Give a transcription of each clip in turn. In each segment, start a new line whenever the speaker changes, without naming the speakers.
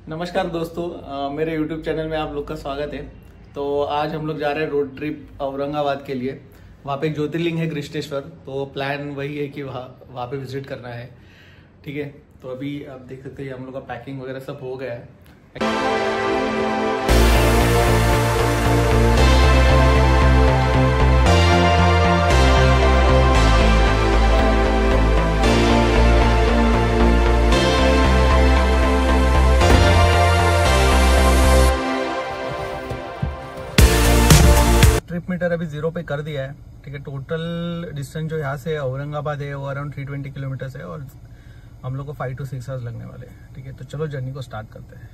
नमस्कार दोस्तों, मेरे YouTube चैनल में आप लोग का स्वागत है। तो आज हम लोग जा रहे हैं रोड ट्रिप औरंगाबाद के लिए। वहाँ पे एक ज्योतिर्लिंग है कृष्णेश्वर, तो प्लान वही है कि वहाँ पे विजिट करना है। ठीक है, तो अभी आप देख सकते हैं हम लोग का पैकिंग वगैरह सब हो गया है। ट्रिप मीटर अभी 0 पे कर दिया है। ठीक है, टोटल डिस्टेंस जो यहाँ से औरंगाबाद है वो अराउंड 320 किलोमीटर्स है और हम लोग को 5 to 6 आवर्स लगने वाले हैं। ठीक है, तो चलो जर्नी को स्टार्ट करते हैं।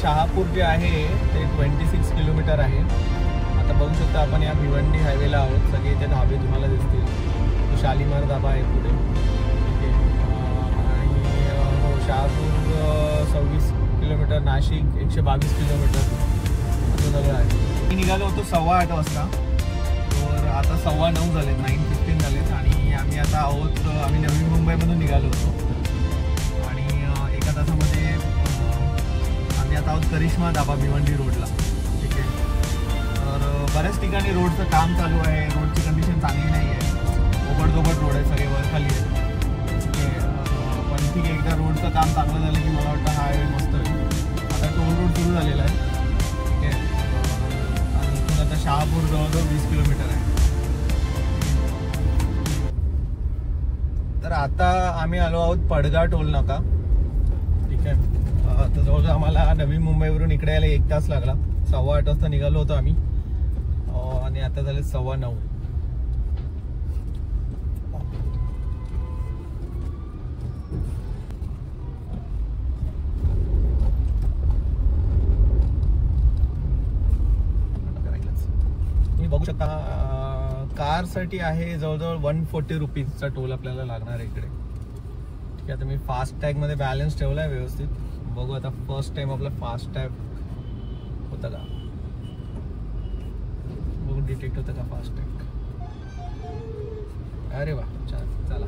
शहापूर जे आहे ते 26 किलोमीटर आहे। आता बघू शकता आपण या भिवंडी हायवेला आहोत। सगळे इथे धाबे तुम्हाला दिसतील। तो शालीमार धाबा आहे पुढे। ठीक आहे, आणि शहापूर 26 किलोमीटर, नाशिक 122 किलोमीटर असं सगळं आहे। मी निघालो होतो 8:15 वाजता, तर आता 9:15 झालेत, 9:15 झालेत आणि आम्ही आता आहोत, आम्ही नवी मुंबईमधून निघालो होतो आणि एका तासामध्ये आम्ही आता आहोत करिश्मा धाबा भिवंडी रोडला। ठीक आहे, तर बऱ्याच ठिकाणी रोडचं काम चालू आहे। रोडची कंडिशन चांगली नाही आहे, ओबडधोबड रोड आहे, सगळे वर खाली आहे। ठीक आहे, पण ठीक आहे, एकदा रोडचं काम चांगलं झालं की मला वाटतं हा हायवे मस्त होईल। आता टोल रोड सुरू झालेला आहे। ठीक आहे, आणि इथून आता शहापूर जवळजवळ 20 किलोमीटर आहे। तर आता आम्ही आलो आहोत पडगा टोल नाका। ठीक आहे, तर जवळजवळ आम्हाला नवी मुंबईवरून इकडे यायला 1 तास लागला। 8:15 वाजता निघालो होतो आम्ही आणि आता झाले 9:15। बघू शकता कारसाठी आहे जवळजवळ 140 रुपीजचा टोल आपल्याला लागणार आहे इकडे। ठीक आहे, आता मी फास्टॅग मध्ये बॅलन्स ठेवलाय व्यवस्थित। बघू आता फर्स्ट टाइम आपला फास्टॅग होता का, बघू डिटेक्ट होतं का फास्टॅग। अरे वा, चला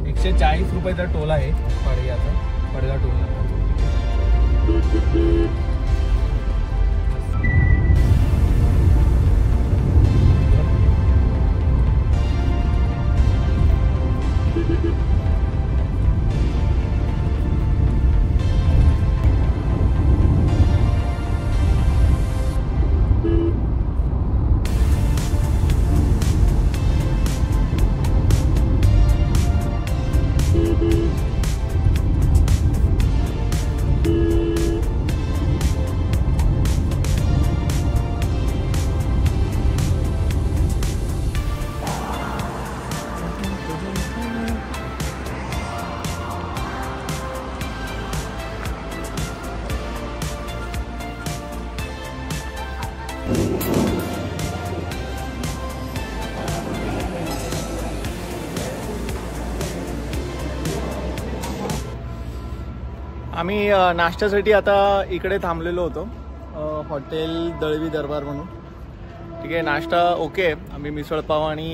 140 रुपयाचा टोल आहे पडगा टोल नाका। आम्ही नाश्त्यासाठी आता इकडे थांबलेलो होतो, हॉटेल दळवी दरबार म्हणून। ठीक आहे, नाश्ता ओके। आम्ही मिसळपाव आणि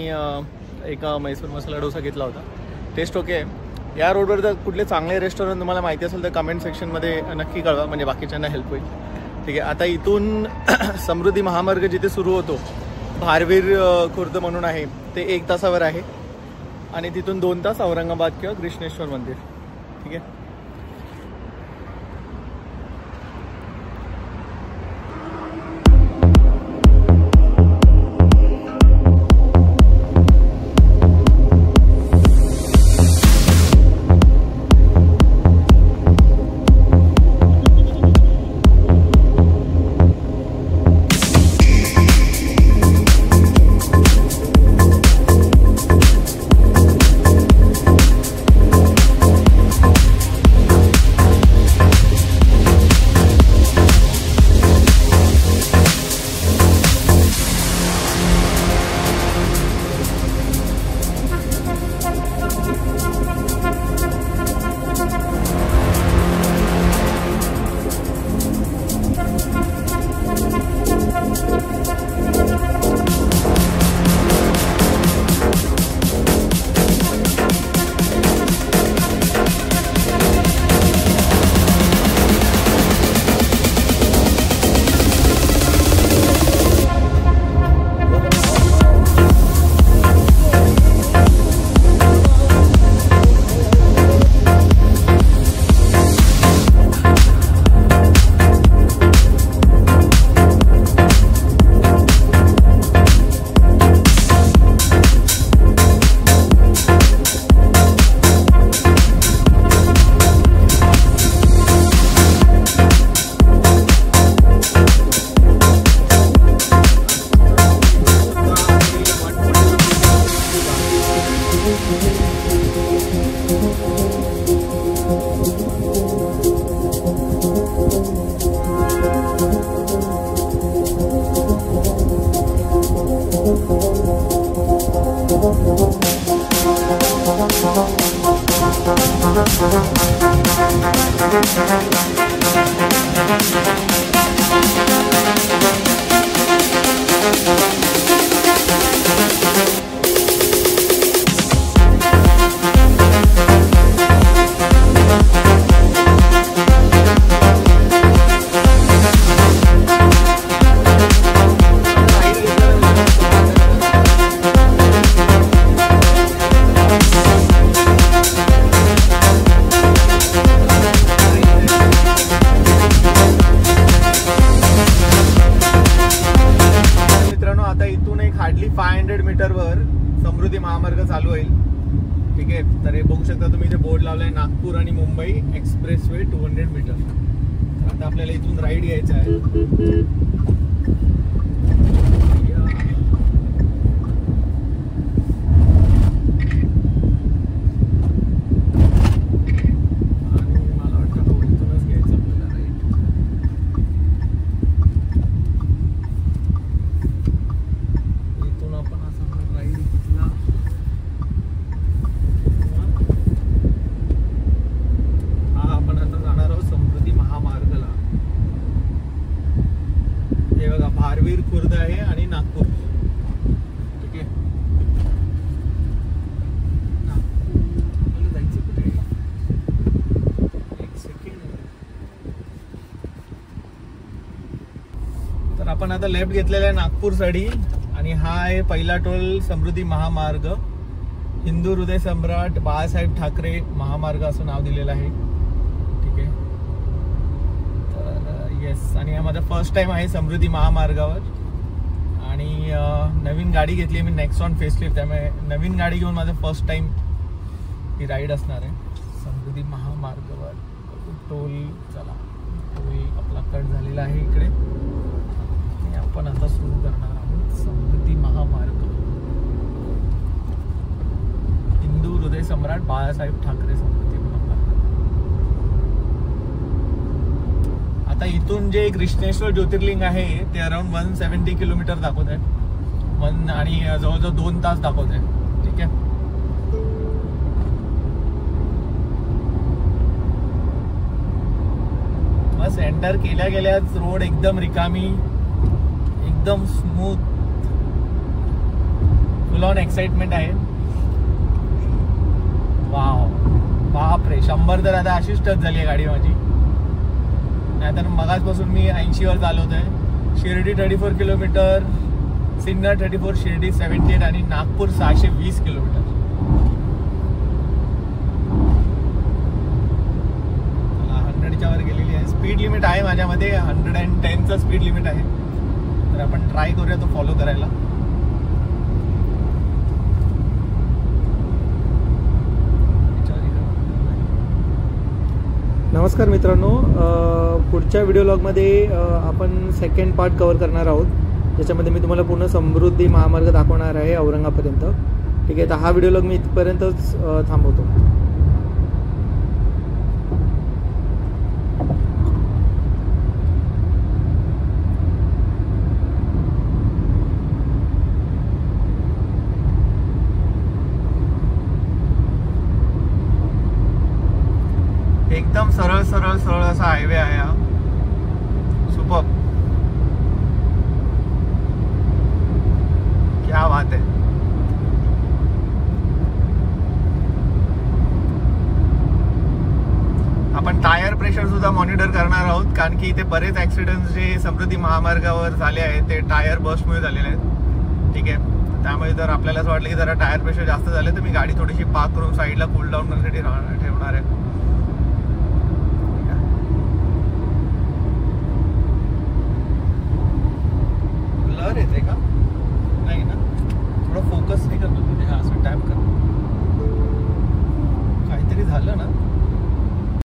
एक मैसूर मसाला डोसा घेतला होता। टेस्ट ओके आहे। या रोडवर जर कुठले चांगले रेस्टॉरंट तुम्हाला माहिती असेल तर कमेंट सेक्शनमध्ये नक्की कळवा, म्हणजे बाकीच्यांना हेल्प होईल। ठीक आहे, आता इथून समृद्धी महामार्ग जिथे सुरू होतो, भारवीर खुर्द म्हणून आहे, ते 1 तासावर आहे आणि तिथून 2 तास औरंगाबाद किंवा कृष्णेश्वर मंदिर। ठीक आहे, हार्डली 500 मीटरवर समृद्धी महामार्ग चालू होईल. ठीक आहे, तर हे बघू शकता तुम्ही, इथे बोर्ड लावलाय नागपूर आणि मुंबई एक्सप्रेसवे 200 मीटर. आता आपल्याला इथून राईड घ्यायचा आहे. भारवीर खुर्द आहे आणि नागपूर. ठीक आहे, नागपूर जायचं कुठे? एक सेकंड. तर आपण आता लेफ्ट घेतलेला आहे नागपूर साठी आणि हा आहे पहिला टोल समृद्धी महामार्ग. हिंदू हृदय सम्राट बाळासाहेब ठाकरे महामार्ग असं नाव दिलेलं आहे. ठीक आहे, तर येस, आणि हा माझा फर्स्ट टाइम आहे समृद्धी महामार्गावर. आणि नवीन गाडी घेतली आहे मी, नेक्सॉन फेसलिफ्ट, त्यामुळे नवीन गाडी घेऊन माझं फर्स्ट टाइम ही राईड असणार आहे समृद्धी महामार्गावर. टोल, चला टोल आपला कट झालेला आहे इकडे आणि आपण आता सुरू करणार आहोत समृद्धी महामार्ग. हिंदू हृदय सम्राट बाळासाहेब ठाकरे समृद्धी महामार्ग. आता इथून जे कृष्णेश्वर ज्योतिर्लिंग आहे ते अराउंड 170 किलोमीटर दाखवत आहे आणि जवळजवळ 2 तास दाखवत आहे. ठीक आहे, बस एंटर केल्या गेल्याच रोड एकदम रिकामी, एकदम स्मूथ, फुल ऑन एक्साइटमेंट आहे. वाव, बापरे, 100 तर आता अशीच टच झाली आहे गाडी माझी. नाहीतर मगाचपासून मी 80 वर चालवत आहे. शिर्डी 34 किलोमीटर, सिन्नर 34, शिर्डी 78 आणि नागपूर 620 किलोमीटर. 100च्या वर गेलेली आहे. स्पीड लिमिट आहे माझ्यामध्ये 110चं स्पीड लिमिट आहे. तर आपण ट्राय करूया तो फॉलो करायला. नमस्कार मित्रांनो, पुढच्या व्हिडिओ लॉगमध्ये आपण सेकंड पार्ट कव्हर करणार आहोत, ज्याच्यामध्ये मी तुम्हाला पूर्ण समृद्धी महामार्ग दाखवणार आहे औरंगाबादपर्यंत. ठीक आहे, तर हा व्हिडिओ लॉग मी इथपर्यंतच थांबवतो. एकदम सरळ सरळ सरळ असा हायवे आहे हा. सुपर, क्या बात आहे. आपण टायर प्रेशर सुद्धा मॉनिटर करणार आहोत, कारण की इथे बरेच ऍक्सिडेंट जे समृद्धी महामार्गावर झाले आहेत ते टायर बस्टमुळे झालेले आहेत. ठीक आहे, त्यामुळे जर आपल्याला असं वाटलं की जरा टायर प्रेशर जास्त झाले तर मी गाडी थोडीशी पार्क करून साईडला कूल डाऊन करण्यासाठी ठेवणार आहे.